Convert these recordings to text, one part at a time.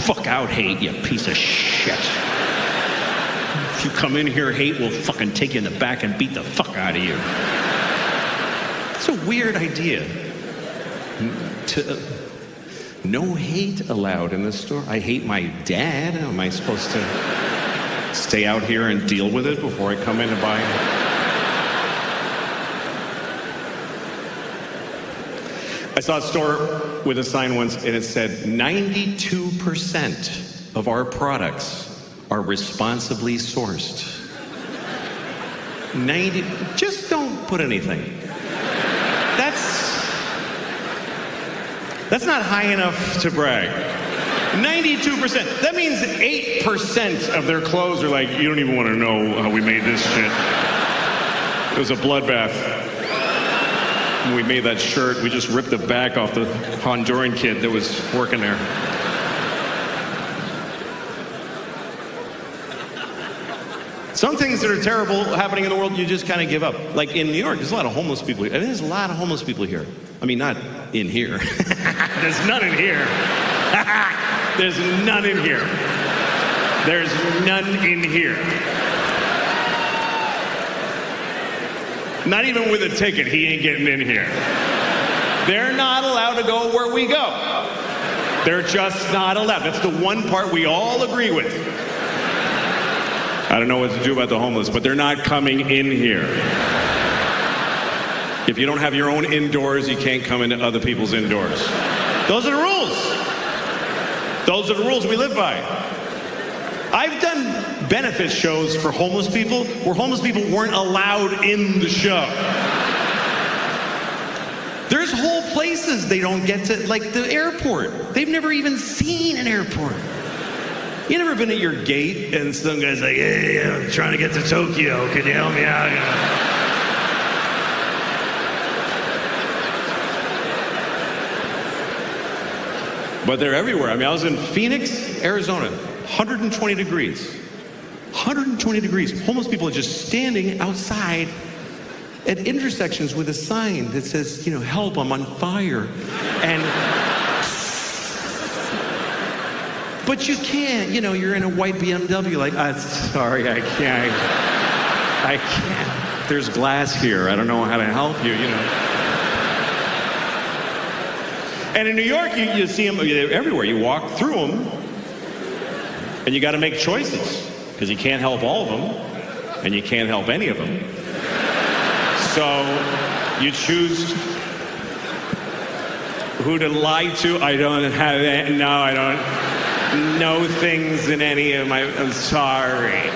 fuck out, hate, you piece of shit. If you come in here, hate, we'll fucking take you in the back and beat the fuck out of you. It's a weird idea. No hate allowed in this store. I hate my dad. Am I supposed to stay out here and deal with it before I come in to buy? I saw a store with a sign once and it said 92% of our products are responsibly sourced. 90, just don't put anything. That's not high enough to brag. 92%. That means 8% of their clothes are like, you don't even want to know how we made this shit. It was a bloodbath. When we made that shirt, we just ripped the back off the Honduran kid that was working there. Some things that are terrible happening in the world, you just kind of give up. Like in New York, there's a lot of homeless people. I mean, there's a lot of homeless people here. I mean, not in here. There's none in here. There's none in here. There's none in here. Not even with a ticket, he ain't getting in here. They're not allowed to go where we go. They're just not allowed. That's the one part we all agree with. I don't know what to do about the homeless, but they're not coming in here. If you don't have your own indoors, you can't come into other people's indoors. Those are the rules. Those are the rules we live by. I've done benefit shows for homeless people where homeless people weren't allowed in the show. There's whole places they don't get to, like the airport. They've never even seen an airport. You never been at your gate and some guy's like, hey, I'm trying to get to Tokyo. Can you help me out? But they're everywhere. I mean, I was in Phoenix, Arizona, 120 degrees. 120 degrees. Homeless people are just standing outside at intersections with a sign that says, you know, help, I'm on fire. But you can't, you know, you're in a white BMW, like, sorry, I can't. There's glass here, I don't know how to help you, you know. And in New York, you see them everywhere. You walk through them, and you got to make choices, because you can't help all of them, and you can't help any of them. So you choose who to lie to. I don't have that. No, I don't know things in any of my. I'm sorry.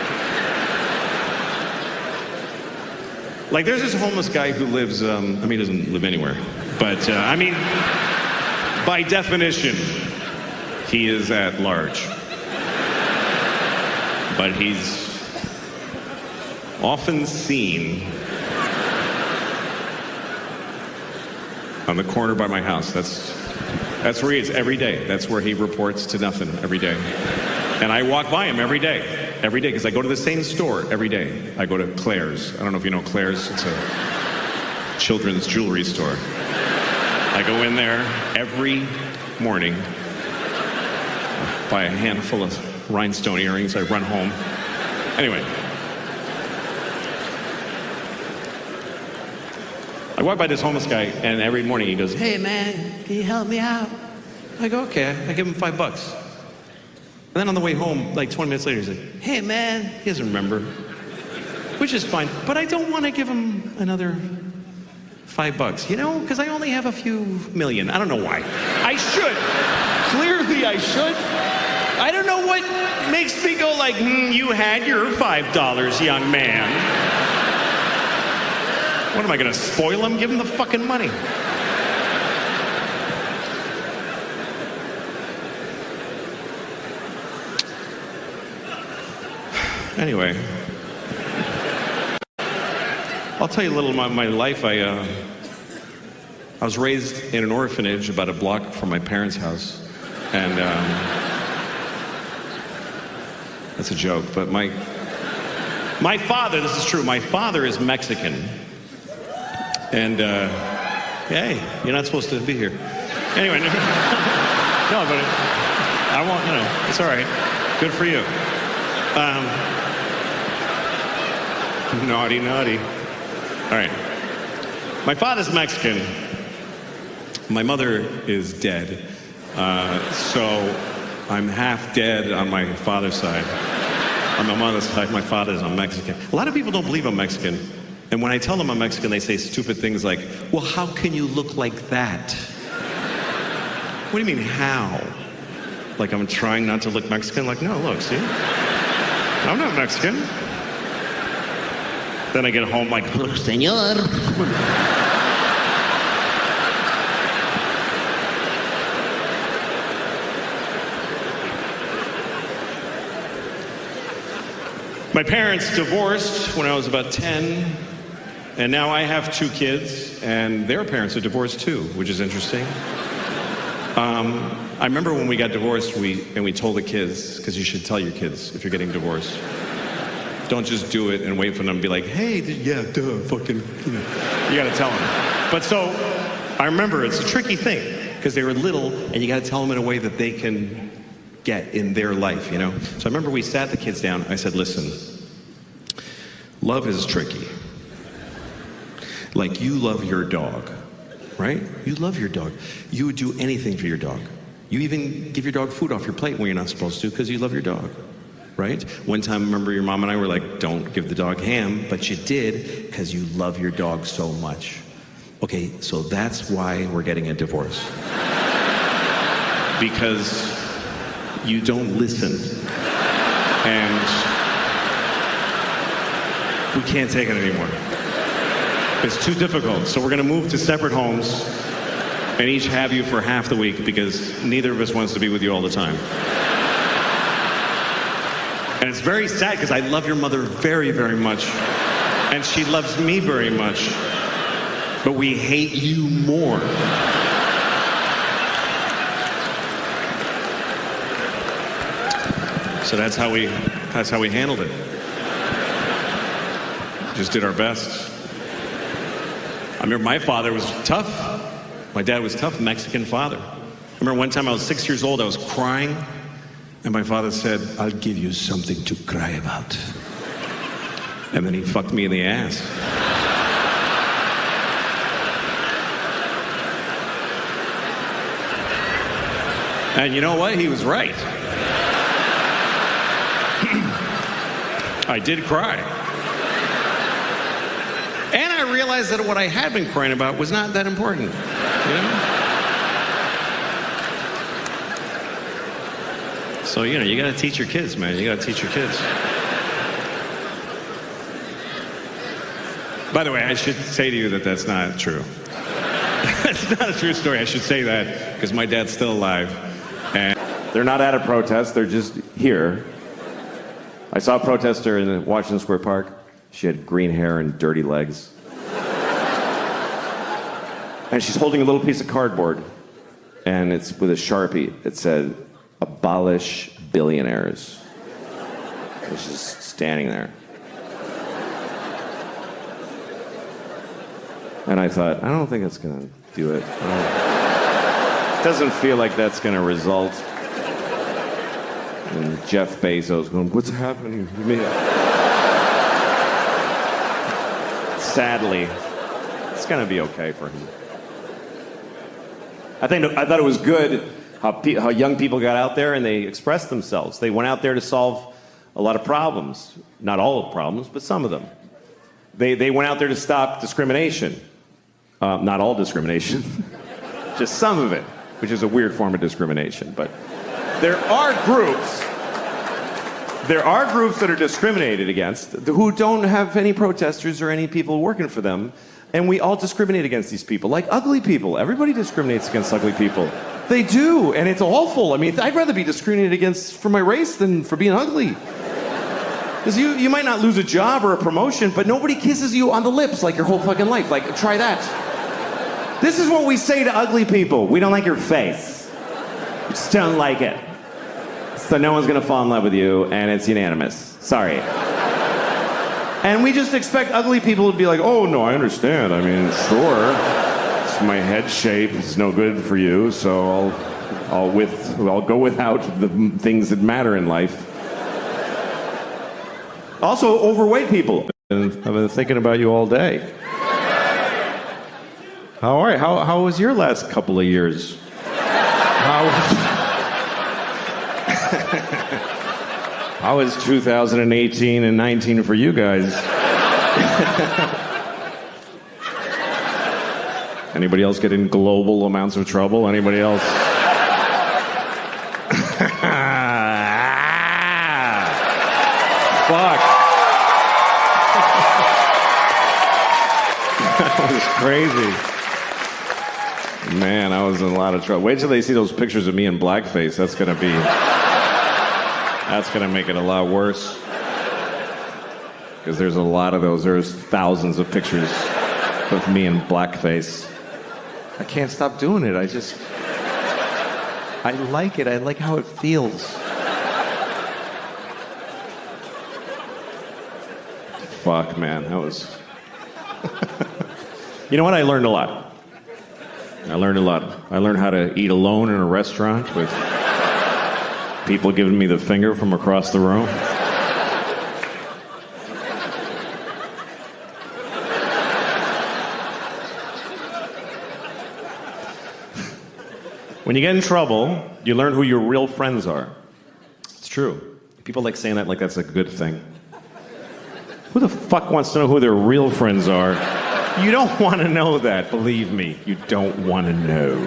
Like, there's this homeless guy who lives. I mean, he doesn't live anywhere, but I mean. By definition, he is at large. But he's often seen on the corner by my house. That's where he is every day. That's where he reports to nothing every day. And I walk by him every day, because I go to the same store every day. I go to Claire's. I don't know if you know Claire's. It's a children's jewelry store. I go in there every morning, buy a handful of rhinestone earrings, I run home. Anyway. I walk by this homeless guy, and every morning he goes, hey man, can you help me out? I go, okay, I give him $5. And then on the way home, like 20 minutes later, he's like, hey man, he doesn't remember, which is fine, but I don't want to give him another $5, you know, because I only have a few million. I don't know why. I should. Clearly I should. I don't know what makes me go like, you had your $5, young man. What am I going to spoil him? Give him the fucking money. Anyway. I'll tell you a little about my life. I was raised in an orphanage about a block from my parents' house. And that's a joke, but my father, this is true, my father is Mexican. And, hey, you're not supposed to be here. Anyway, no, but I won't, it's all right. Good for you. Naughty, naughty. All right. My father's Mexican. My mother is dead. So I'm half dead on my father's side. On my mother's side, my father's Mexican. A lot of people don't believe I'm Mexican. And when I tell them I'm Mexican, they say stupid things like, well, how can you look like that? What do you mean, how? Like I'm trying not to look Mexican? Like, no, look, see? I'm not Mexican. Then I get home like, Señor. My parents divorced when I was about 10, and now I have 2 kids, and their parents are divorced too, which is interesting. I remember when we got divorced, we told the kids, because you should tell your kids if you're getting divorced. Don't just do it and wait for them to be like, hey, yeah, duh, fucking, You gotta tell them. But so, I remember it's a tricky thing, because they were little, and you gotta tell them in a way that they can get in their life, So I remember we sat the kids down. I said, listen, love is tricky. Like you love your dog, right? You love your dog. You would do anything for your dog. You even give your dog food off your plate when you're not supposed to because you love your dog, right? One time, I remember your mom and I were like, don't give the dog ham, but you did because you love your dog so much. Okay, so that's why we're getting a divorce. Because you don't listen. And we can't take it anymore. It's too difficult. So we're gonna move to separate homes and each have you for half the week because neither of us wants to be with you all the time. And it's very sad because I love your mother very, very much. And she loves me very much. But we hate you more. So that's how we handled it. Just did our best. I remember my father was tough. My dad was tough, Mexican father. I remember one time I was 6 years old, I was crying, and my father said, I'll give you something to cry about. And then he fucked me in the ass. And you know what? He was right. I did cry. And I realized that what I had been crying about was not that important, So, you gotta teach your kids, man. You gotta teach your kids. By the way, I should say to you that that's not true. It's not a true story. I should say that because my dad's still alive. And they're not at a protest. They're just here. I saw a protester in Washington Square Park. She had green hair and dirty legs. And she's holding a little piece of cardboard. And it's with a Sharpie. It said, abolish billionaires. And she's just standing there. And I thought, I don't think that's going to do it. It doesn't feel like that's going to result. And Jeff Bezos going, what's happening to me? Sadly, it's going to be okay for him. I thought it was good how young people got out there and they expressed themselves. They went out there to solve a lot of problems. Not all of the problems, but some of them. They went out there to stop discrimination. Not all discrimination. Just some of it, which is a weird form of discrimination. But there are groups that are discriminated against who don't have any protesters or any people working for them. And we all discriminate against these people, like ugly people. Everybody discriminates against ugly people. They do, and it's awful. I mean, I'd rather be discriminated against for my race than for being ugly. Because you might not lose a job or a promotion, but nobody kisses you on the lips like your whole fucking life. Like, try that. This is what we say to ugly people. We don't like your face. We just don't like it. So no one's gonna fall in love with you, and it's unanimous. Sorry. And we just expect ugly people to be like, oh, no, I understand. I mean, sure. My head shape is no good for you, so I'll go without the things that matter in life. Also, overweight people. I've been thinking about you all day. How are you? How was your last couple of years? How was 2018 and 19 for you guys? Anybody else get in global amounts of trouble? Anybody else? Fuck. That was crazy. Man, I was in a lot of trouble. Wait till they see those pictures of me in blackface. That's gonna make it a lot worse. Because there's a lot of those. There's thousands of pictures of me in blackface. I can't stop doing it. I like it. I like how it feels. Fuck, man, that was... You know what? I learned a lot. I learned how to eat alone in a restaurant with people giving me the finger from across the room. When you get in trouble, you learn who your real friends are. It's true. People like saying that like that's a good thing. Who the fuck wants to know who their real friends are? You don't want to know that, believe me. You don't want to know.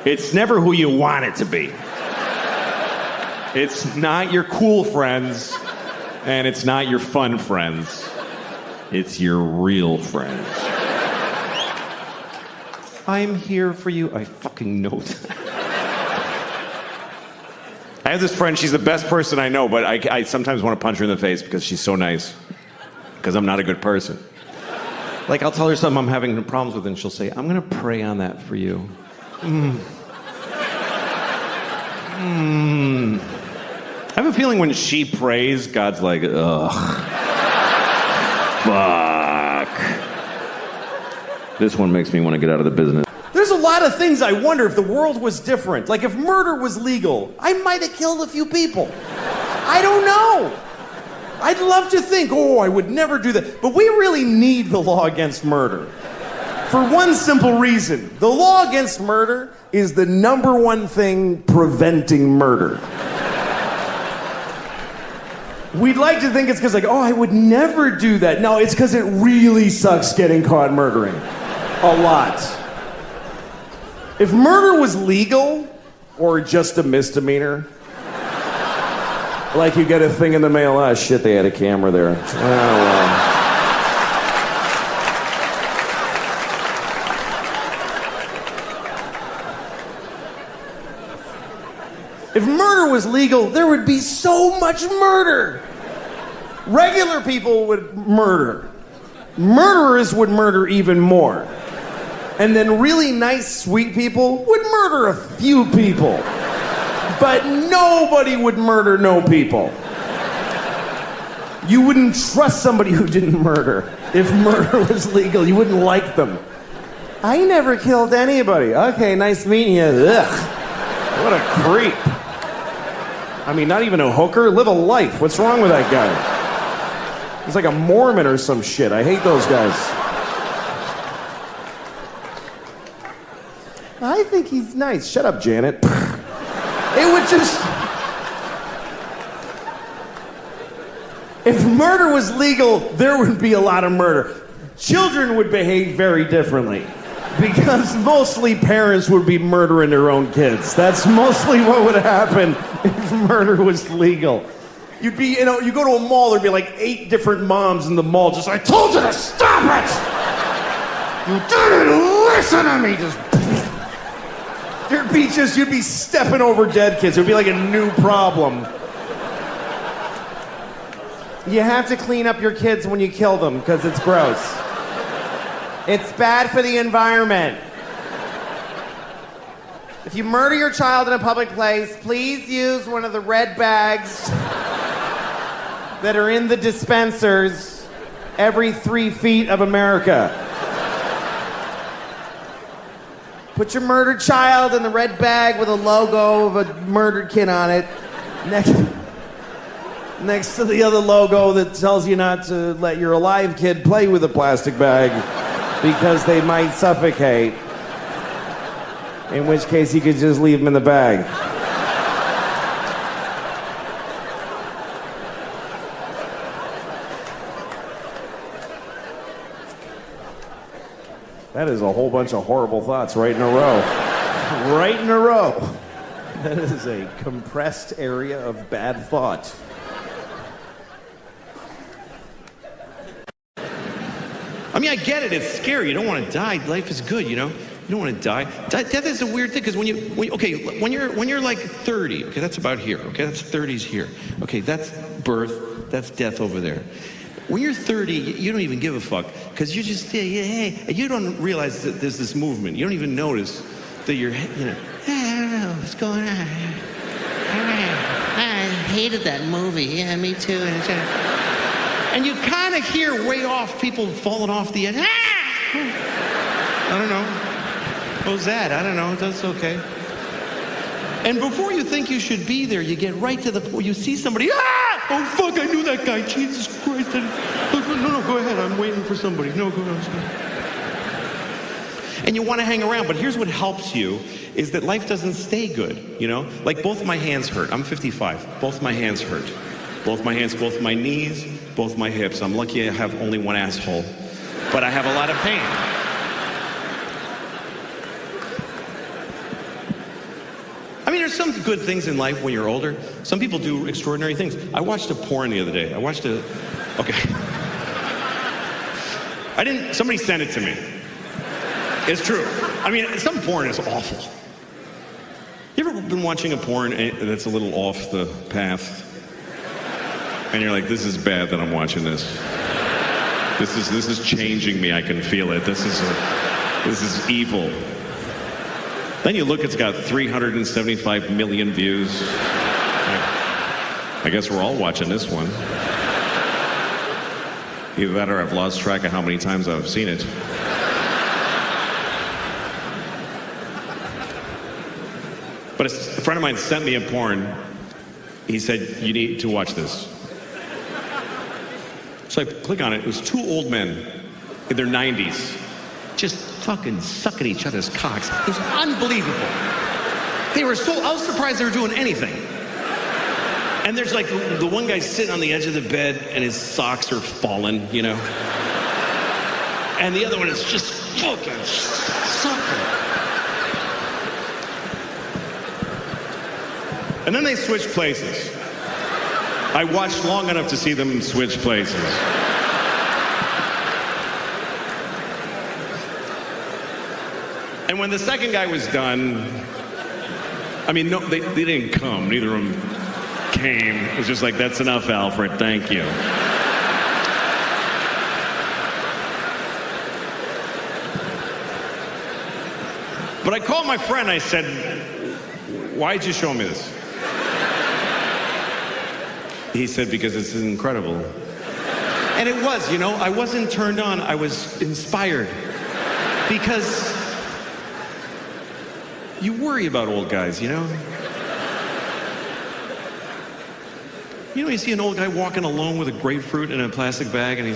It's never who you want it to be. It's not your cool friends, and it's not your fun friends. It's your real friends. I'm here for you. I fucking know that. I have this friend, she's the best person I know, but I sometimes want to punch her in the face because she's so nice. Because I'm not a good person. Like, I'll tell her something I'm having problems with, and she'll say, I'm going to pray on that for you. I have a feeling when she prays, God's like, ugh. Fuck. This one makes me want to get out of the business. There's a lot of things I wonder if the world was different. Like, if murder was legal, I might have killed a few people. I don't know. I'd love to think, I would never do that. But we really need the law against murder. For one simple reason. The law against murder is the number one thing preventing murder. We'd like to think it's because, I would never do that. No, it's because it really sucks getting caught murdering. A lot. If murder was legal, or just a misdemeanor, like you get a thing in the mail, shit, they had a camera there. Oh, well. If murder was legal, there would be so much murder. Regular people would murder. Murderers would murder even more. And then really nice, sweet people would murder a few people. But nobody would murder no people. You wouldn't trust somebody who didn't murder. If murder was legal, you wouldn't like them. I never killed anybody. Okay, nice meeting you. Ugh. What a creep. I mean, not even a hooker. Live a life. What's wrong with that guy? He's like a Mormon or some shit. I hate those guys. I think he's nice. Shut up, Janet. It would just... If murder was legal, there would be a lot of murder. Children would behave very differently. Because mostly parents would be murdering their own kids. That's mostly what would happen if murder was legal. You'd be, you go to a mall, there'd be like 8 different moms in the mall just, I told you to stop it! You didn't listen to me! You'd be stepping over dead kids. It would be like a new problem. You have to clean up your kids when you kill them, because it's gross. It's bad for the environment. If you murder your child in a public place, please use one of the red bags that are in the dispensers every 3 feet of America. Put your murdered child in the red bag with a logo of a murdered kid on it. Next to the other logo that tells you not to let your alive kid play with a plastic bag because they might suffocate. In which case, you could just leave them in the bag. That is a whole bunch of horrible thoughts right in a row. Right in a row. That is a compressed area of bad thought. I mean, I get it. It's scary. You don't want to die. Life is good, you know? You don't want to die. Death is a weird thing because when you're like 30, okay, that's about here. Okay, that's 30's here. Okay, that's birth. That's death over there. When you're 30, you don't even give a fuck because you're just, hey, you don't realize that there's this movement. You don't even notice that you're, you know, hey, I don't know what's going on. I hated that movie. Yeah, me too. And you kind of hear way off people falling off the edge. I don't know. What was that? I don't know. That's okay. And before you think you should be there, you get right to the point. You see somebody. Oh, fuck, I knew that guy. Jesus Christ. No, go ahead. I'm waiting for somebody. No, go ahead. And you want to hang around. But here's what helps you is that life doesn't stay good, you know? Like both my hands hurt. I'm 55. Both my hands hurt. Both my hands, both my knees, both my hips. I'm lucky I have only one asshole. But I have a lot of pain. I mean, there's some good things in life when you're older. Some people do extraordinary things. I watched a porn the other day. Okay. Somebody sent it to me. It's true. I mean, some porn is awful. You ever been watching a porn that's a little off the path? And you're like, this is bad that I'm watching this. This is changing me. I can feel it. This is evil. Then you look, it's got 375 million views. I guess we're all watching this one. Either that or I've lost track of how many times I've seen it. But a friend of mine sent me a porn. He said, you need to watch this. So I click on it. It was two old men in their 90s just fucking sucking each other's cocks. It was unbelievable. I was surprised they were doing anything. And there's like, the one guy's sitting on the edge of the bed and his socks are falling, you know? And the other one is just fucking sucking. And then they switched places. I watched long enough to see them switch places. And when the second guy was done, I mean, no, they didn't come. Neither of them came. It was just like, that's enough, Alfred. Thank you. But I called my friend. I said, why'd you show me this? He said, because it's incredible. And it was, you know, I wasn't turned on. I was inspired. Because you worry about old guys, you know? You see an old guy walking alone with a grapefruit in a plastic bag and you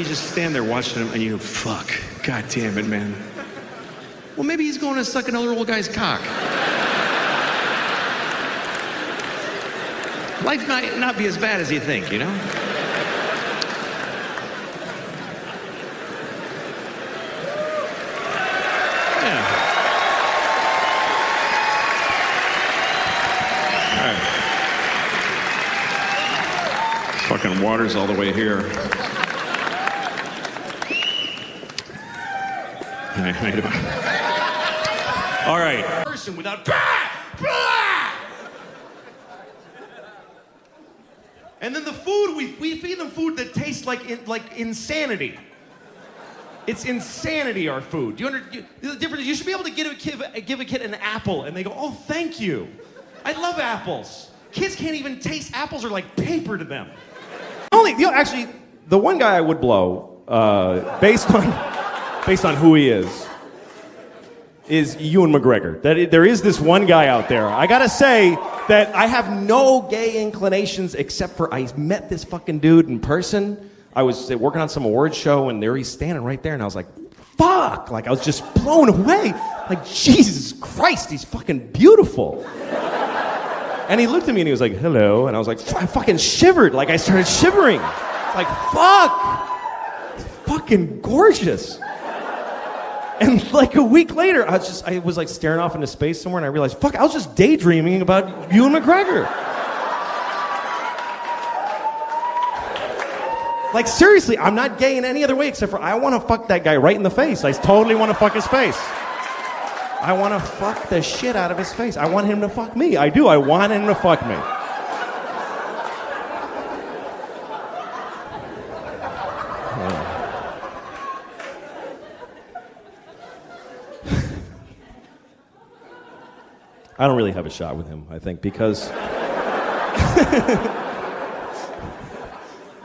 just stand there watching him and you go, fuck, God damn it, man. Well, maybe he's going to suck another old guy's cock. Life might not be as bad as you think, you know? Yeah. All right. Fucking water's all the way here. How you doing? All right. Person without... And then the food, we feed them food that tastes like insanity. It's insanity, our food. The difference is you should be able to give a kid an apple and they go, oh, thank you. I love apples. Kids can't even taste apples are like paper to them. Actually, the one guy I would blow, based on based on who he is Ewan McGregor. There is this one guy out there. I gotta say that I have no gay inclinations except for I met this fucking dude in person. I was working on some awards show and there he's standing right there and I was like, fuck! Like I was just blown away. Like, Jesus Christ, he's fucking beautiful. And he looked at me and he was like, hello. And I was like, I fucking shivered. Like I started shivering. Like, fuck! It's fucking gorgeous. And like a week later, I was like staring off into space somewhere and I realized, fuck, I was just daydreaming about Ewan McGregor. Like seriously, I'm not gay in any other way except for I want to fuck that guy right in the face. I totally want to fuck his face. I want to fuck the shit out of his face. I want him to fuck me. I do. I want him to fuck me. I don't really have a shot with him, I think, because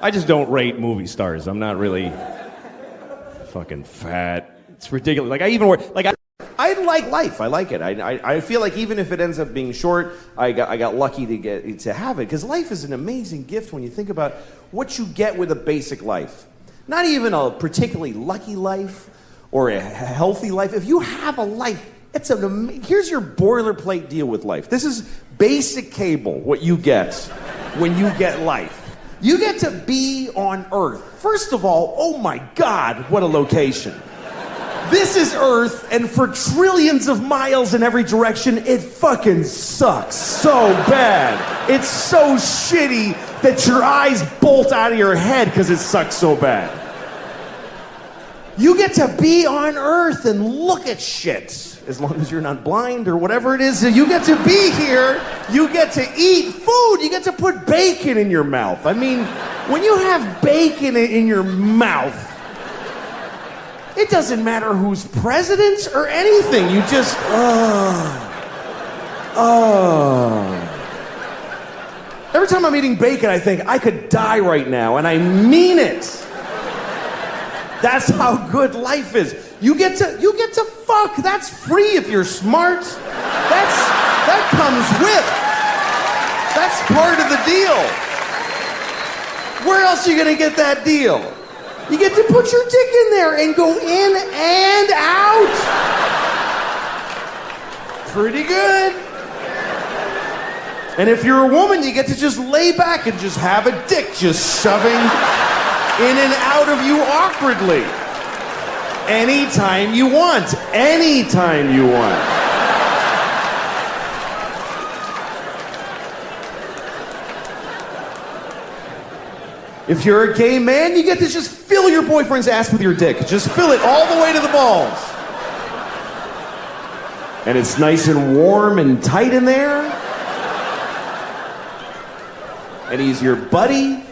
I just don't rate movie stars. I'm not really fucking fat. It's ridiculous. Like I like life. I like it. I feel like even if it ends up being short, I got lucky to have it because life is an amazing gift when you think about what you get with a basic life. Not even a particularly lucky life or a healthy life. If you have a life, here's your boilerplate deal with life. This is basic cable, what you get when you get life. You get to be on Earth. First of all, oh my God, what a location. This is Earth, and for trillions of miles in every direction, it fucking sucks so bad. It's so shitty that your eyes bolt out of your head because it sucks so bad. You get to be on Earth and look at shit. As long as you're not blind or whatever it is, you get to be here, you get to eat food, you get to put bacon in your mouth. I mean, when you have bacon in your mouth, it doesn't matter who's president or anything. You just, Every time I'm eating bacon, I think I could die right now, and I mean it. That's how good life is. You get to fuck. That's free if you're smart. That comes with. That's part of the deal. Where else are you gonna get that deal? You get to put your dick in there and go in and out. Pretty good. And if you're a woman, you get to just lay back and just have a dick just shoving in and out of you awkwardly. Anytime you want. Anytime you want. If you're a gay man, you get to just fill your boyfriend's ass with your dick. Just fill it all the way to the balls. And it's nice and warm and tight in there. And he's your buddy.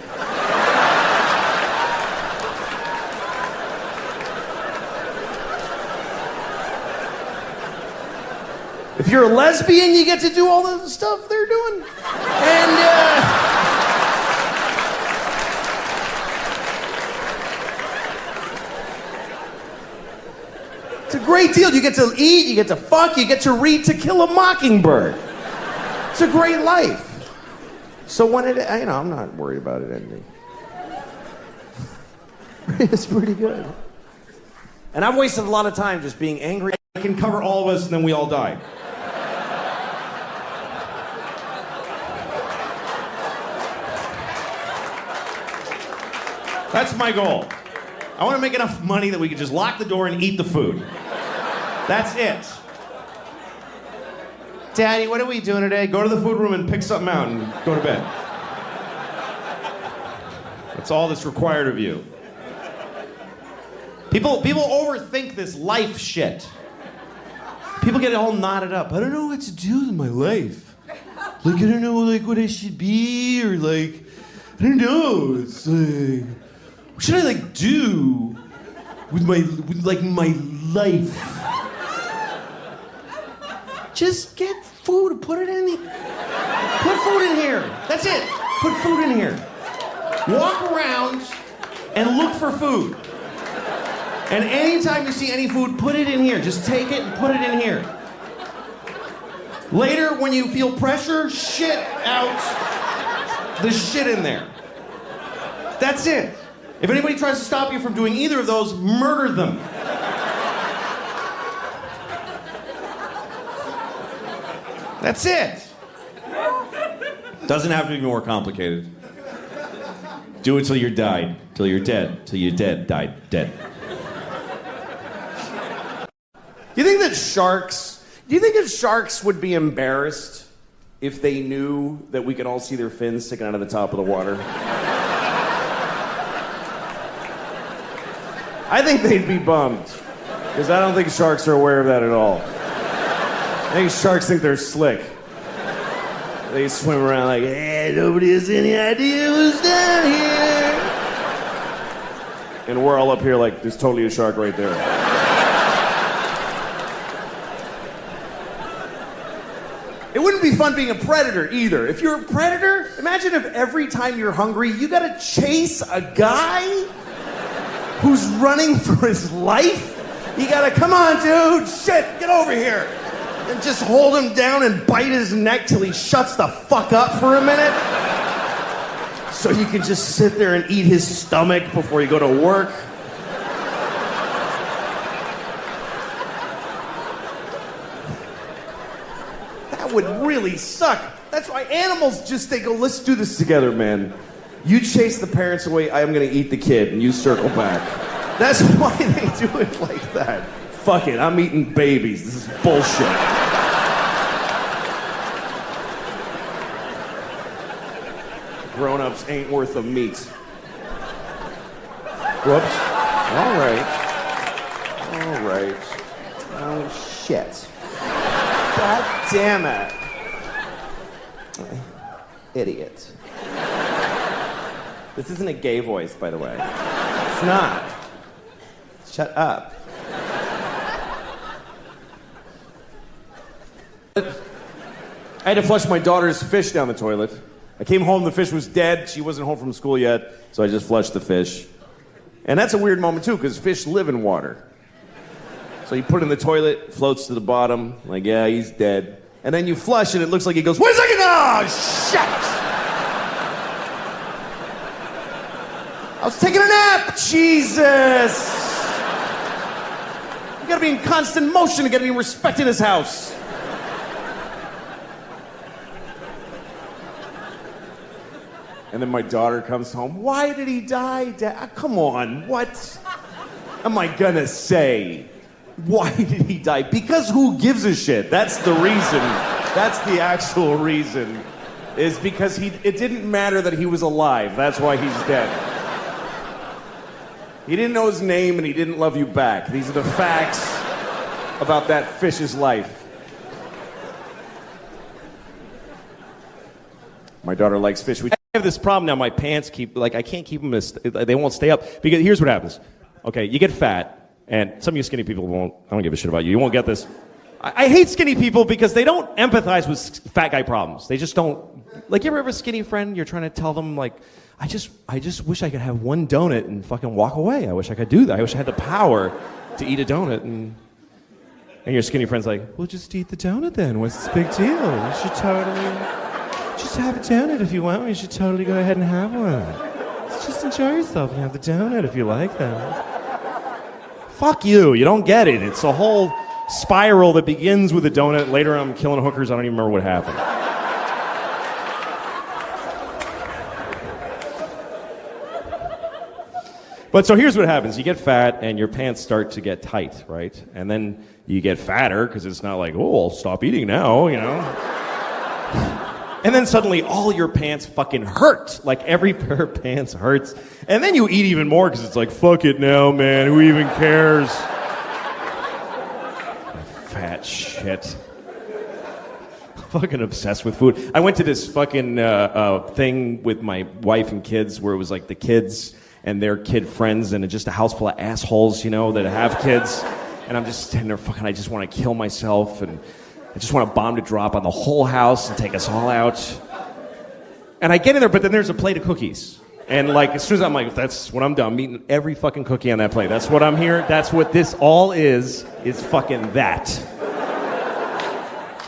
If you're a lesbian, you get to do all the stuff they're doing. And, it's a great deal. You get to eat, you get to fuck, you get to read To Kill a Mockingbird. It's a great life. So when I'm not worried about it ending. It's pretty good. And I've wasted a lot of time just being angry. I can cover all of us and then we all die. That's my goal. I want to make enough money that we can just lock the door and eat the food. That's it. Daddy, what are we doing today? Go to the food room and pick something out and go to bed. That's all that's required of you. People overthink this life shit. People get all knotted up. I don't know what to do with my life. Like, I don't know, like, what I should be, or like, I don't know. It's like, what should I like do with my life? Just get food, put food in here. That's it. Put food in here. Walk around and look for food. And anytime you see any food, put it in here. Just take it and put it in here. Later, when you feel pressure, shit out the shit in there. That's it. If anybody tries to stop you from doing either of those, murder them. That's it. Doesn't have to be more complicated. Do it till you're died, till you're dead, till you're dead, died, dead. Do you think that sharks would be embarrassed if they knew that we could all see their fins sticking out of the top of the water? I think they'd be bummed, because I don't think sharks are aware of that at all. I think sharks think they're slick. They swim around like, hey, nobody has any idea who's down here. And we're all up here like, there's totally a shark right there. It wouldn't be fun being a predator either. If you're a predator, imagine if every time you're hungry, you gotta chase a guy who's running for his life. You gotta, come on, dude, shit, get over here. And just hold him down and bite his neck till he shuts the fuck up for a minute. So you can just sit there and eat his stomach before you go to work. That would really suck. That's why animals just, they go, let's do this together, man. You chase the parents away, I'm gonna eat the kid, and you circle back. That's why they do it like that. Fuck it, I'm eating babies. This is bullshit. Grown-ups ain't worth of meat. Whoops. All right. Oh, shit. God damn it. Idiot. This isn't a gay voice, by the way. It's not. Shut up. I had to flush my daughter's fish down the toilet. I came home, the fish was dead. She wasn't home from school yet, so I just flushed the fish. And that's a weird moment, too, because fish live in water. So you put it in the toilet, floats to the bottom, like, yeah, he's dead. And then you flush, and it looks like he goes, wait a second! Oh, shit! I was taking a nap! Jesus! You gotta be in constant motion, you gotta be respecting his house. And then my daughter comes home. Why did he die, Dad? Come on, what am I gonna say? Why did he die? Because who gives a shit? That's the reason. That's the actual reason. Is because it didn't matter that he was alive. That's why he's dead. He didn't know his name and he didn't love you back. These are the facts about that fish's life. My daughter likes fish. I have this problem now. My pants I can't keep them, they won't stay up. Because here's what happens. Okay, you get fat, and some of you skinny people won't, I don't give a shit about you. You won't get this. I hate skinny people because they don't empathize with fat guy problems. They just don't. Like, you ever have a skinny friend, you're trying to tell them, like, I just wish I could have one donut and fucking walk away. I wish I could do that. I wish I had the power to eat a donut. And your skinny friend's like, well, just eat the donut then. What's the big deal? You should totally... Just have a donut if you want. You should totally go ahead and have one. Just enjoy yourself and have the donut if you like that. Fuck you. You don't get it. It's a whole spiral that begins with a donut. Later I'm killing hookers. I don't even remember what happened. But so here's what happens. You get fat and your pants start to get tight, right? And then you get fatter because it's not like, oh, I'll stop eating now, you know? And then suddenly all your pants fucking hurt. Like, every pair of pants hurts. And then you eat even more because it's like, fuck it now, man. Who even cares? Fat shit. Fucking obsessed with food. I went to this fucking thing with my wife and kids where it was like the kids and their kid friends and just a house full of assholes, you know, that have kids. And I'm just standing there fucking, I just want to kill myself, and I just want a bomb to drop on the whole house and take us all out. And I get in there, but then there's a plate of cookies. And like, as soon as I'm like, that's when I'm done, I'm eating every fucking cookie on that plate. That's what I'm here. That's what this all is fucking that.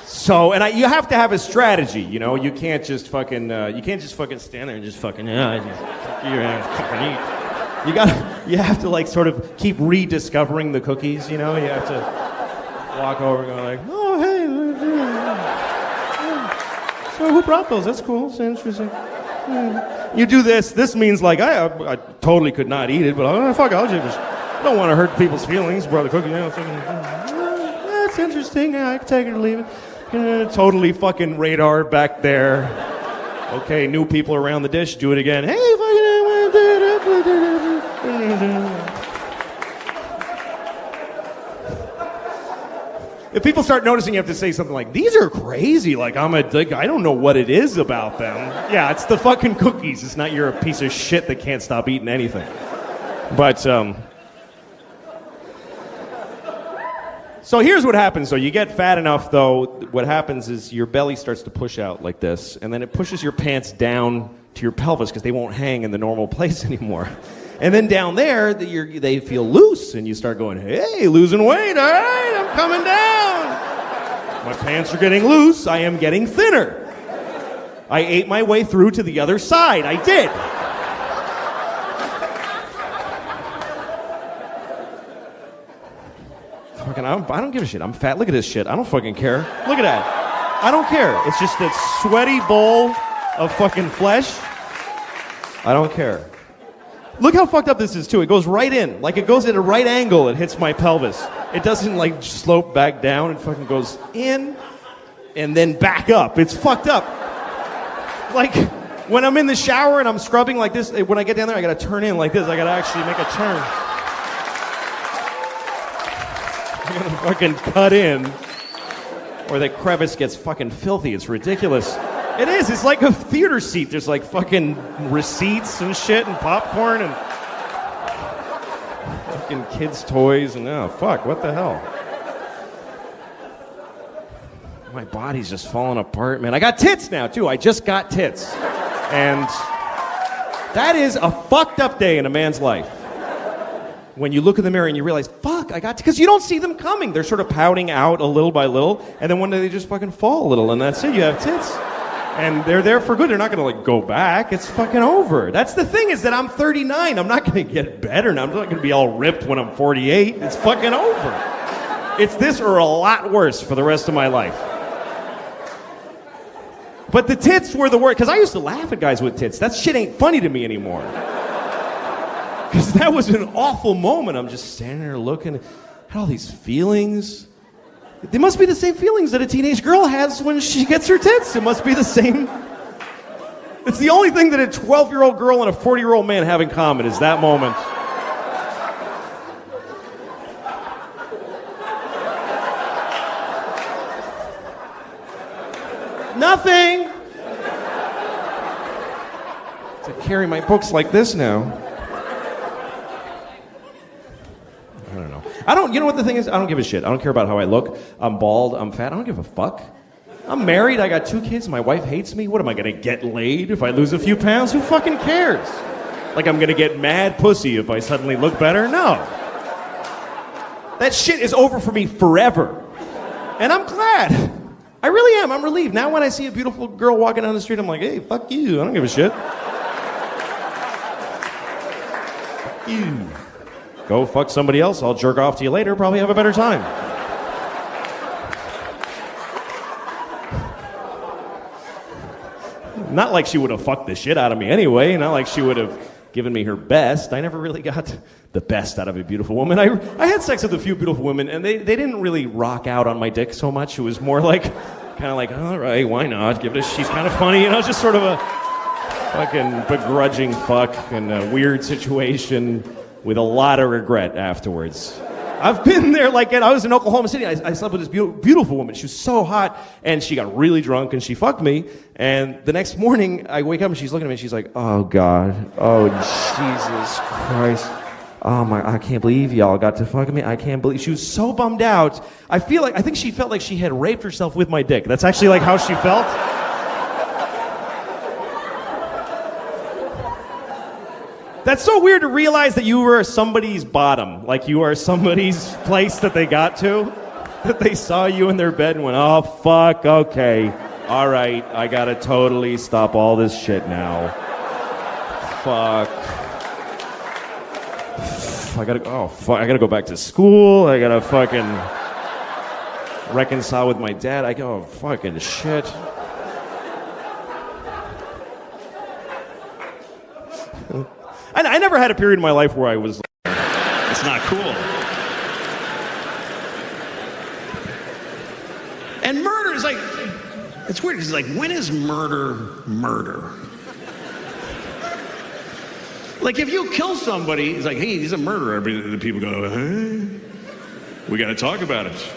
So, and you have to have a strategy, you know? You can't just fucking stand there and just fucking, you have to like sort of keep rediscovering the cookies, you know? You have to walk over and go like, oh, hey, so who brought those? That's cool, it's interesting. You do this. This means like I totally could not eat it, but fuck, I don't want to hurt people's feelings. Brought the cookie. That's interesting. Yeah, I can take it or leave it. Totally fucking radar back there. Okay, new people around the dish. Do it again. Hey, if people start noticing, you have to say something like, these are crazy, like I don't know what it is about them. Yeah, it's the fucking cookies. It's not you're a piece of shit that can't stop eating anything. But, so here's what happens, though. You get fat enough, though, what happens is your belly starts to push out like this, and then it pushes your pants down to your pelvis because they won't hang in the normal place anymore. And then down there, they feel loose, and you start going, hey, losing weight, all right, I'm coming down. My pants are getting loose, I am getting thinner. I ate my way through to the other side, I did. Fucking, I don't give a shit, I'm fat, look at this shit, I don't fucking care. Look at that, I don't care. It's just that sweaty bowl of fucking flesh. I don't care. Look how fucked up this is, too. It goes right in. Like, it goes at a right angle. It hits my pelvis. It doesn't, like, slope back down. It fucking goes in and then back up. It's fucked up. Like, when I'm in the shower and I'm scrubbing like this, when I get down there, I gotta turn in like this. I gotta actually make a turn. I gotta fucking cut in, or that crevice gets fucking filthy. It's ridiculous. It is. It's like a theater seat. There's like fucking receipts and shit and popcorn and fucking kids' toys and oh fuck, what the hell? My body's just falling apart, man. I got tits now too. I just got tits, and that is a fucked up day in a man's life. When you look in the mirror and you realize, fuck, I got because you don't see them coming. They're sort of pouting out a little by little, and then one day they just fucking fall a little, and that's it. You have tits. And they're there for good. They're not going to, like, go back. It's fucking over. That's the thing is that I'm 39. I'm not going to get better now. I'm not going to be all ripped when I'm 48. It's fucking over. It's this or a lot worse for the rest of my life. But the tits were the worst. Because I used to laugh at guys with tits. That shit ain't funny to me anymore. Because that was an awful moment. I'm just standing there looking at all these feelings. They must be the same feelings that a teenage girl has when she gets her tits. It must be the same. It's the only thing that a 12-year-old girl and a 40-year-old man have in common is that moment. Nothing. To carry my books like this now. You know what the thing is? I don't give a shit. I don't care about how I look. I'm bald. I'm fat. I don't give a fuck. I'm married. I got 2 kids. My wife hates me. What am I going to get laid if I lose a few pounds? Who fucking cares? Like I'm going to get mad pussy if I suddenly look better? No. That shit is over for me forever. And I'm glad. I really am. I'm relieved. Now when I see a beautiful girl walking down the street, I'm like, hey, fuck you. I don't give a shit. Fuck you. Go fuck somebody else. I'll jerk off to you later. Probably have a better time. Not like she would have fucked the shit out of me anyway. Not like she would have given me her best. I never really got the best out of a beautiful woman. I had sex with a few beautiful women, and they didn't really rock out on my dick so much. It was more like, kind of like, all right, why not? Give it a, she's kind of funny, you know, just sort of a fucking begrudging fuck in a weird situation with a lot of regret afterwards. I've been there, like, I was in Oklahoma City. I slept with this beautiful woman. She was so hot, and she got really drunk, and she fucked me. And the next morning, I wake up, and she's looking at me, and she's like, oh, God. Oh, Jesus Christ. Oh, my, I can't believe y'all got to fuck me. I can't believe. She was so bummed out. I think she felt like she had raped herself with my dick. That's actually, like, how she felt. That's so weird to realize that you were somebody's bottom. Like you are somebody's place that they got to. That they saw you in their bed and went, oh, fuck, okay. All right, I gotta totally stop all this shit now. Fuck. I gotta go back to school. I gotta fucking reconcile with my dad. I go, oh, fucking shit. I never had a period in my life where I was like, It's not cool. And murder is like, it's weird. It's like, when is murder murder? Like, if you kill somebody, it's like, hey, he's a murderer. The people go, huh? We got to talk about it.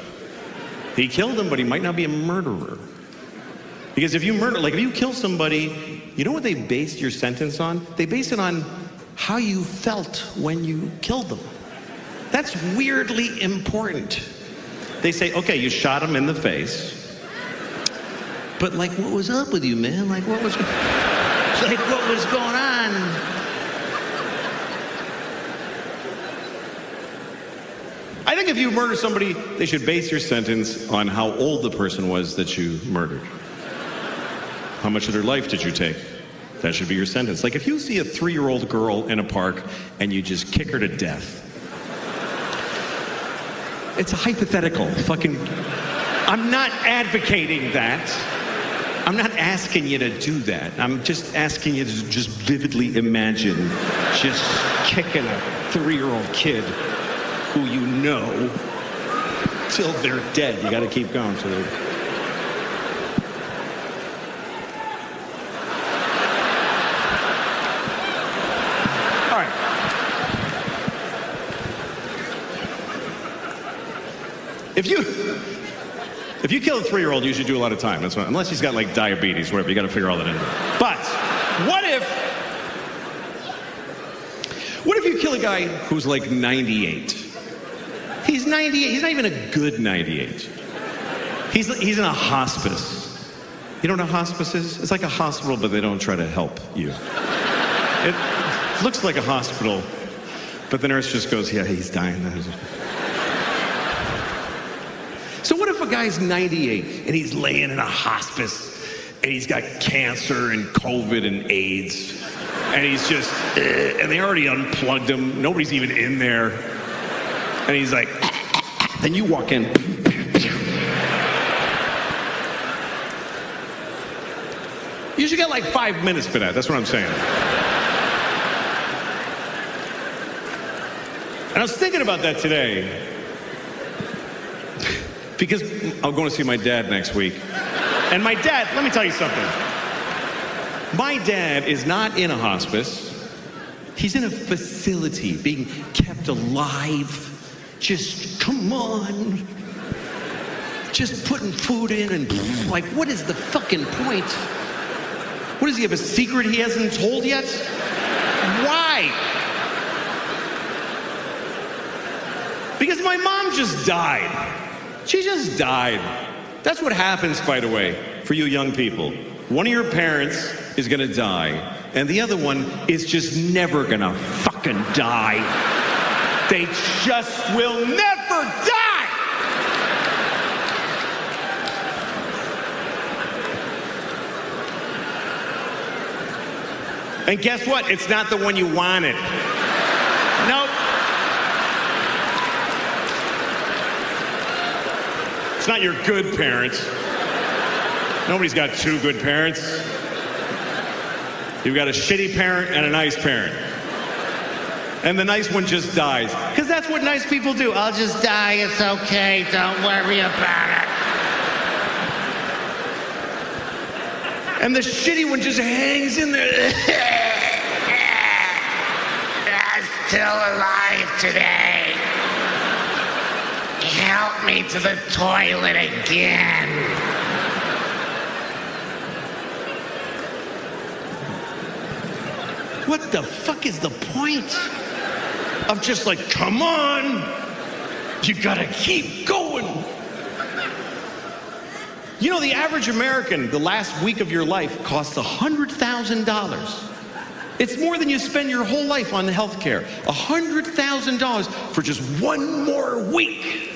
He killed him, but he might not be a murderer. Because if you murder, like if you kill somebody, you know what they based your sentence on? They base it on how you felt when you killed them. That's weirdly important. They say, okay, you shot him in the face, but like, what was up with you, man? Like, what was going on? I think if you murder somebody, they should base your sentence on how old the person was that you murdered. How much of their life did you take? That should be your sentence. Like if you see a 3-year-old girl in a park and you just kick her to death. It's a hypothetical. I'm not advocating that. I'm not asking you to do that. I'm just asking you to just vividly imagine just kicking a 3-year-old kid who you know till they're dead. You gotta keep going till they're... All right. If you kill a 3-year-old, you should do a lot of time. That's what, unless he's got like diabetes, whatever, you gotta figure all that in. But what if you kill a guy who's like 98? He's 98. He's not even a good 98. He's in a hospice. You know what a hospice is? It's like a hospital, but they don't try to help you. It looks like a hospital, but the nurse just goes, yeah, he's dying. So what if a guy's 98 and he's laying in a hospice and he's got cancer and COVID and AIDS and he's just, and they already unplugged him. Nobody's even in there. And he's like, then you walk in. You should get like 5 minutes for that. That's what I'm saying. And I was thinking about that today because I'm going to see my dad next week. And my dad, let me tell you something. My dad is not in a hospice. He's in a facility being kept alive. Just, come on. Just putting food in and like, what is the fucking point? What, does he have a secret he hasn't told yet? Why? Because my mom just died. She just died. That's what happens, by the way, for you young people. One of your parents is gonna die, and the other one is just never gonna fucking die. They just will never die! And guess what? It's not the one you wanted. Nope. It's not your good parents. Nobody's got 2 good parents. You've got a shitty parent and a nice parent. And the nice one just dies. Because that's what nice people do. I'll just die, it's okay, don't worry about it. And the shitty one just hangs in there. I'm still alive today. Help me to the toilet again. What the fuck is the point of just like, come on, you gotta keep going. You know, the average American, the last week of your life costs $100,000. It's more than you spend your whole life on health care. $100,000 for just one more week.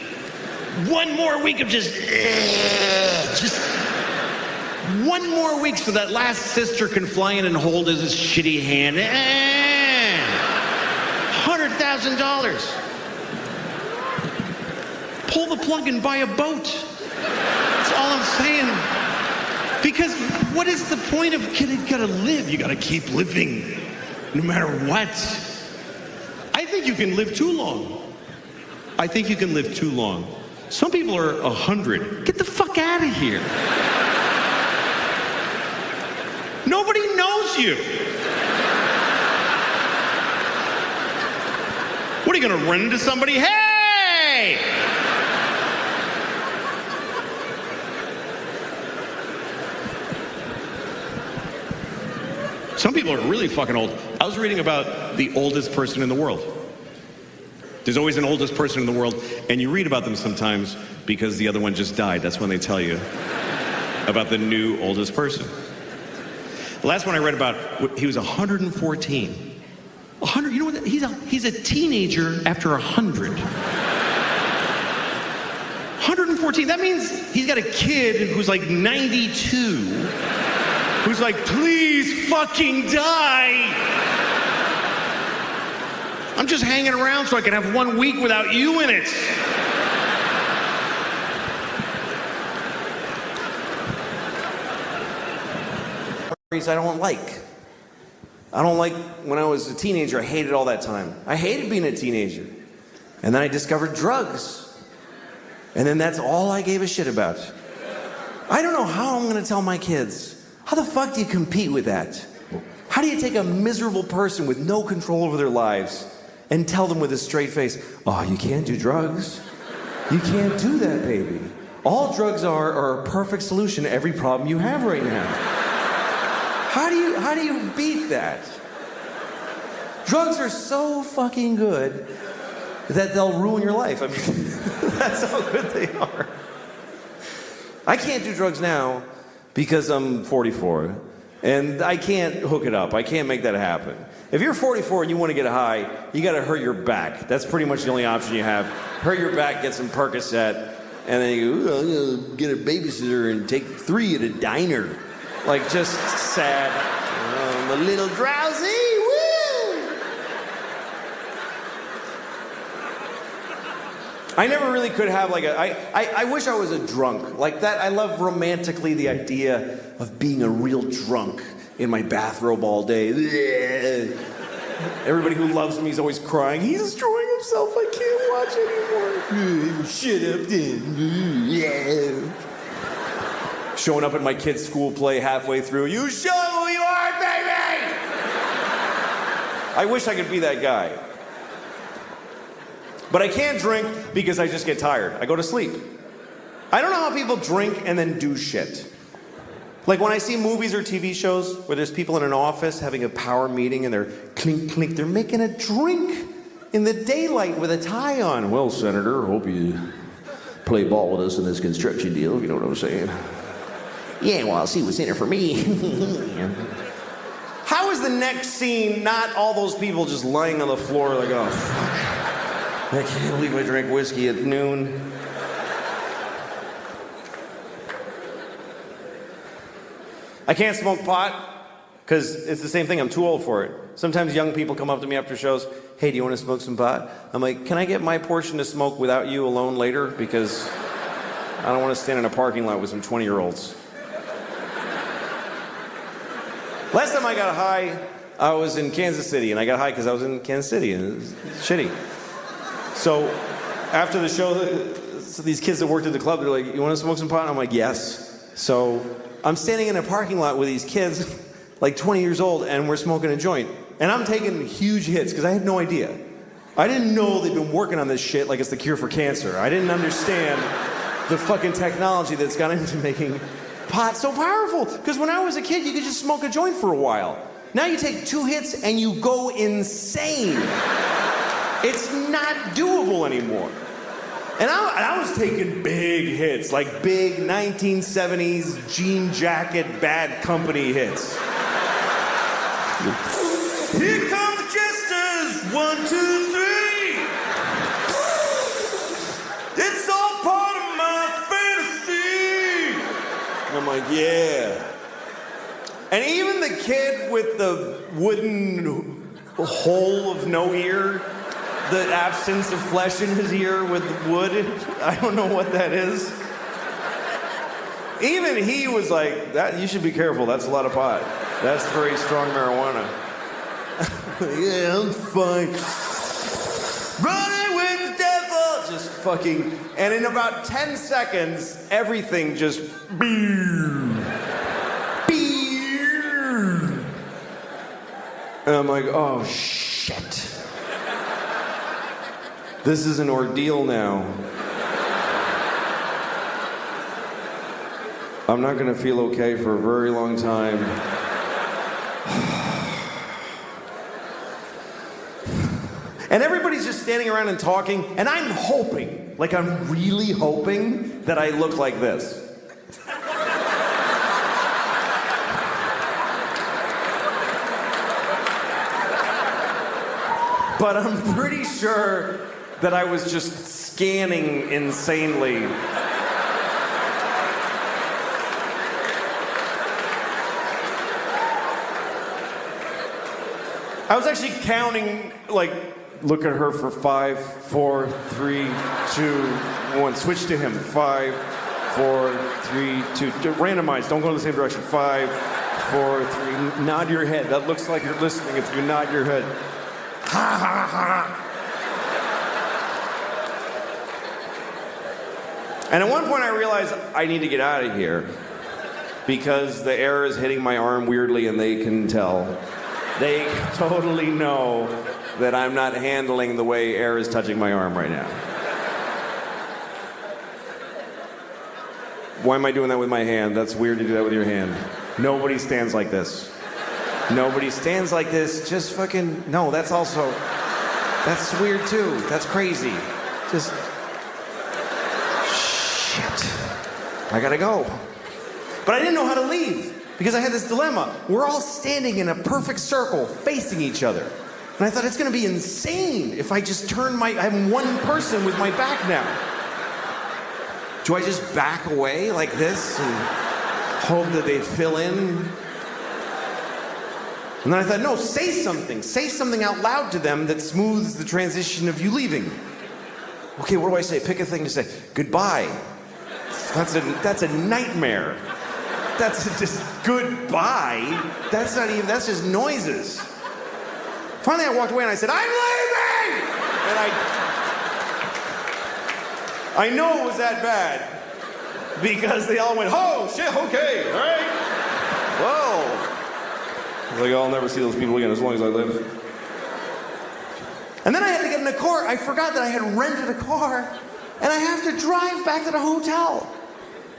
One more week of just one more week so that last sister can fly in and hold his shitty hand. $100,000. Pull the plug and buy a boat. That's all I'm saying. Because what is the point of you gotta live? You gotta keep living, no matter what. I think you can live too long. I think you can live too long. Some people are 100. Get the fuck out of here. Nobody knows you. What are you gonna run into somebody? Hey! Some people are really fucking old. I was reading about the oldest person in the world. There's always an oldest person in the world, and you read about them sometimes because the other one just died. That's when they tell you about the new oldest person. The last one I read about, he was 114. 100, you know what? He's a teenager after 100. 114, that means he's got a kid who's like 92, who's like, please fucking die. I'm just hanging around so I can have 1 week without you in it. I don't like. When I was a teenager, I hated all that time. I hated being a teenager. And then I discovered drugs. And then that's all I gave a shit about. I don't know how I'm gonna tell my kids. How the fuck do you compete with that? How do you take a miserable person with no control over their lives and tell them with a straight face, oh, you can't do drugs. You can't do that, baby. All drugs are a perfect solution to every problem you have right now. How do you beat that? Drugs are so fucking good that they'll ruin your life. I mean, that's how good they are. I can't do drugs now because I'm 44, and I can't hook it up. I can't make that happen. If you're 44 and you want to get high, you got to hurt your back. That's pretty much the only option you have. Hurt your back, get some Percocet, and then you go, I'm gonna get a babysitter and take 3 at a diner. Like, just sad. I'm a little drowsy. Woo! I never really could have like I wish I was a drunk. Like that, I love romantically the idea of being a real drunk in my bathrobe all day. Everybody who loves me is always crying. He's destroying himself. I can't watch anymore. Shut up, then. Showing up at my kid's school play halfway through. You show who you are, baby! I wish I could be that guy. But I can't drink because I just get tired. I go to sleep. I don't know how people drink and then do shit. Like when I see movies or TV shows where there's people in an office having a power meeting and they're clink, clink, they're making a drink in the daylight with a tie on. Well, Senator, hope you play ball with us in this construction deal, if you know what I'm saying. Yeah, well, I'll see what's in it for me. How is the next scene not all those people just lying on the floor like, oh, fuck. I can't believe I drank whiskey at noon. I can't smoke pot because it's the same thing. I'm too old for it. Sometimes young people come up to me after shows, hey, do you want to smoke some pot? I'm like, can I get my portion to smoke without you alone later? Because I don't want to stand in a parking lot with some 20-year-olds. Last time I got high, I was in Kansas City, and I got high because I was in Kansas City, and it was shitty. So after the show, so these kids that worked at the club, they're like, you want to smoke some pot? And I'm like, yes. So I'm standing in a parking lot with these kids, like 20 years old, and we're smoking a joint. And I'm taking huge hits because I had no idea. I didn't know they'd been working on this shit like it's the cure for cancer. I didn't understand the fucking technology that's gone into making pot so powerful. Because when I was a kid, you could just smoke a joint for a while. Now you take 2 hits and you go insane. It's not doable anymore. And I was taking big hits, like big 1970s jean jacket, Bad Company hits. Here come the jesters, 1, 2, 3. It's all part of my fantasy. And I'm like, yeah. And even the kid with the wooden hole of no ear, the absence of flesh in his ear with wood, I don't know what that is. Even he was like, "That you should be careful, that's a lot of pot. That's very strong marijuana." Yeah, I'm fine. Running with the devil! Just fucking, and in about 10 seconds, everything just and I'm like, oh shit. This is an ordeal now. I'm not gonna feel okay for a very long time. And everybody's just standing around and talking, and I'm hoping, like I'm really hoping that I look like this. But I'm pretty sure that I was just scanning insanely. I was actually counting, like, look at her for 5, 4, 3, 2, 1. Switch to him. 5, 4, 3, 2. Randomize. Don't go in the same direction. 5, 4, 3. Nod your head. That looks like you're listening if you nod your head. Ha ha ha. And at one point I realized I need to get out of here because the air is hitting my arm weirdly and they can tell. They totally know that I'm not handling the way air is touching my arm right now. Why am I doing that with my hand? That's weird to do that with your hand. Nobody stands like this. Nobody stands like this. Just fucking, no, that's also, that's weird too. That's crazy. Just, shit. I gotta go. But I didn't know how to leave because I had this dilemma. We're all standing in a perfect circle facing each other. And I thought it's gonna be insane if I just turn I'm one person with my back now. Do I just back away like this and hope that they fill in? And then I thought, no, say something. Say something out loud to them that smooths the transition of you leaving. Okay, what do I say? Pick a thing to say. Goodbye. That's a nightmare. That's just goodbye. That's not even, that's just noises. Finally, I walked away and I said, I'm leaving! And I know it was that bad because they all went, oh, shit, okay, all right. Whoa. Like, I'll never see those people again as long as I live. And then I had to get in a car. I forgot that I had rented a car, and I have to drive back to the hotel.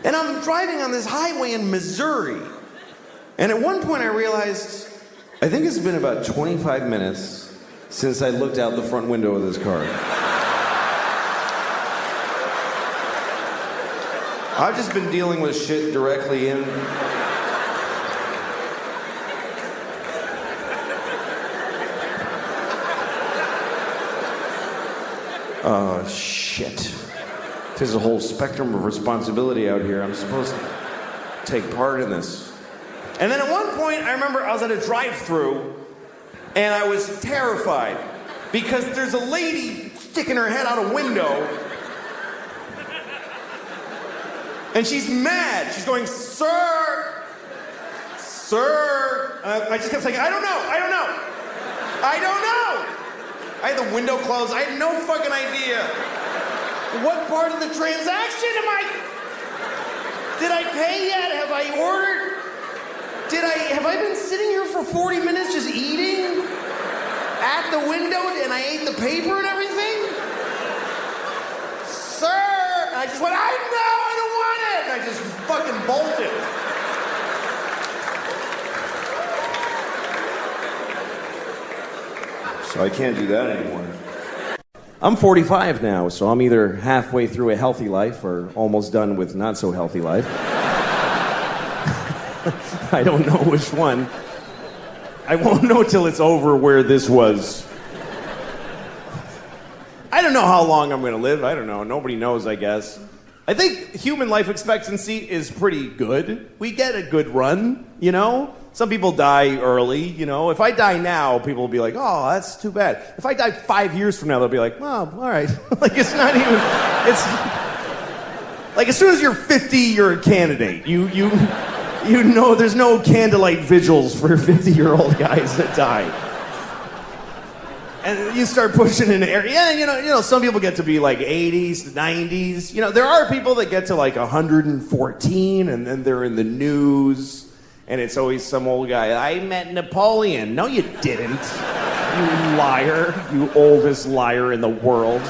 And I'm driving on this highway in Missouri. And at one point I realized, I think it's been about 25 minutes since I looked out the front window of this car. I've just been dealing with shit directly in. Oh, shit. There's a whole spectrum of responsibility out here. I'm supposed to take part in this. And then at one point, I remember I was at a drive-thru, and I was terrified because there's a lady sticking her head out a window, and she's mad. She's going, sir, sir. I just kept saying, I don't know, I don't know, I don't know. I had the window closed. I had no fucking idea. What part of the transaction am I? Did I pay yet? Have I ordered? Have I been sitting here for 40 minutes just eating at the window and I ate the paper and everything? Sir! And I just went, I don't want it! And I just fucking bolted. So I can't do that anymore. I'm 45 now, so I'm either halfway through a healthy life or almost done with not so healthy life. I don't know which one. I won't know till it's over where this was. I don't know how long I'm gonna live. I don't know. Nobody knows, I guess. I think human life expectancy is pretty good. We get a good run, you know? Some people die early, you know? If I die now, people will be like, oh, that's too bad. If I die 5 years from now, they'll be like, well, all right. Like, it's not even, it's... Like, as soon as you're 50, you're a candidate. You know there's no candlelight vigils for 50-year-old guys that die. And you start pushing in the area. Yeah, you know, some people get to be like 80s, 90s. You know, there are people that get to like 114, and then they're in the news, and it's always some old guy. I met Napoleon. No, you didn't. You liar. You oldest liar in the world.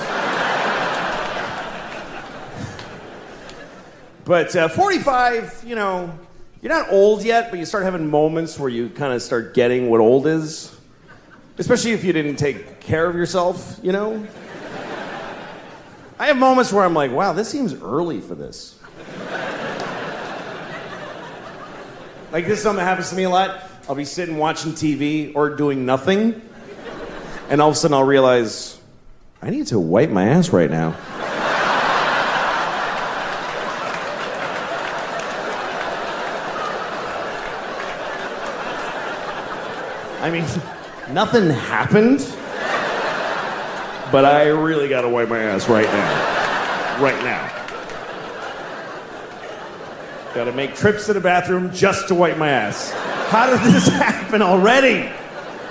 But 45, you know, you're not old yet, but you start having moments where you kind of start getting what old is. Especially if you didn't take care of yourself, you know? I have moments where I'm like, wow, this seems early for this. Like, this is something that happens to me a lot. I'll be sitting watching TV or doing nothing, and all of a sudden I'll realize, I need to wipe my ass right now. I mean, nothing happened, but I really gotta wipe my ass right now. Right now. Gotta make trips to the bathroom just to wipe my ass. How did this happen already?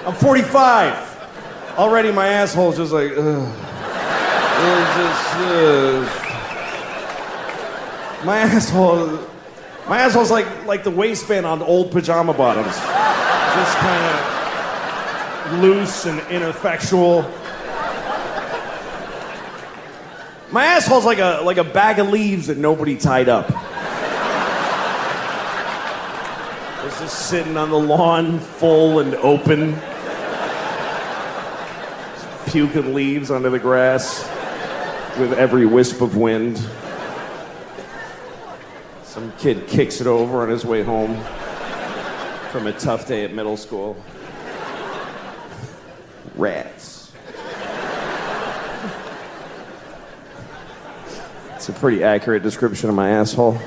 I'm 45. Already my asshole's just like, ugh. My asshole's like the waistband on old pajama bottoms. Just kind of loose and ineffectual. My asshole's like a bag of leaves that nobody tied up. It's just sitting on the lawn, full and open. Just puking leaves onto the grass with every wisp of wind. Some kid kicks it over on his way home from a tough day at middle school. Rats. It's a pretty accurate description of my asshole.